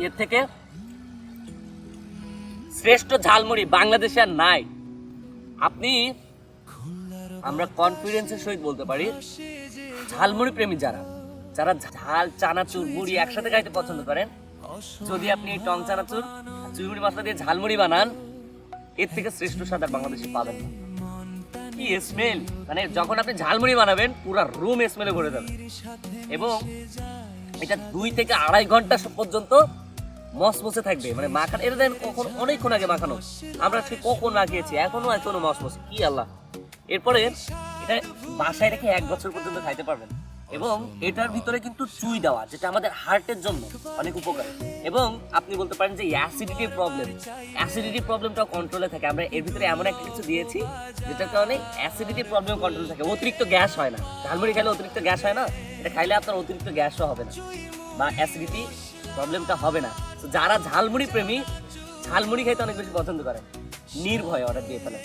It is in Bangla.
এর থেকে শ্রেষ্ঠ ঝালমুড়ি বাংলাদেশে আর নাই। আপনি আমরা কনফিডেন্সের সহিত বলতে পারি, ঝালমুড়ি প্রেমী যারা যারা ঝাল চানাচুর মুড়ি একসাথে খাইতে পছন্দ করেন, যদি আপনি এই টং চানাচুর চুরমুড়ি মশলা দিয়ে ঝালমুড়ি বানান, এর থেকে শ্রেষ্ঠ স্বাদ আর বাংলাদেশে পাবেন না। কি স্মেল, মানে যখন আপনি ঝালমুড়ি বানাবেন পুরা রুম স্মেলে ভরে যাবে। এবং এটা 2 থেকে 2.5 ঘন্টা পর্যন্ত মসমসে থাকবে, মানে মাখানো। এটা দেন কখন অনেকক্ষণ আগে মাখানো, আমরা আজকে কখন মাখিয়েছি এখনো মসমস, কি আল্লাহ। এরপরে এটা বাসায় রেখে 1 বছর পর্যন্ত খাইতে পারবেন। এবং এটার ভিতরে কিন্তু চুই দেওয়া, যেটা আমাদের হার্টের জন্য অনেক উপকারী। এবং আপনি বলতে পারেন যে অ্যাসিডিটি প্রবলেমটাও কন্ট্রোলে থাকে। আমরা এর ভিতরে এমন একটা কিছু দিয়েছি যেটার কারণে অ্যাসিডিটি প্রবলেম কন্ট্রোলে থাকে, অতিরিক্ত গ্যাস হয় না। ঝালমুড়ি খাইলে অতিরিক্ত গ্যাস হয় না, এটা খাইলে আপনার অতিরিক্ত গ্যাসও হবে না বা অ্যাসিডিটি প্রবলেমটা হবে না। তো যারা ঝালমুড়ি প্রেমী, ঝালমুড়ি খাইতে অনেক বেশি পছন্দ করেন, নির্ভয়ে অর্ডার দিয়ে ফেলেন।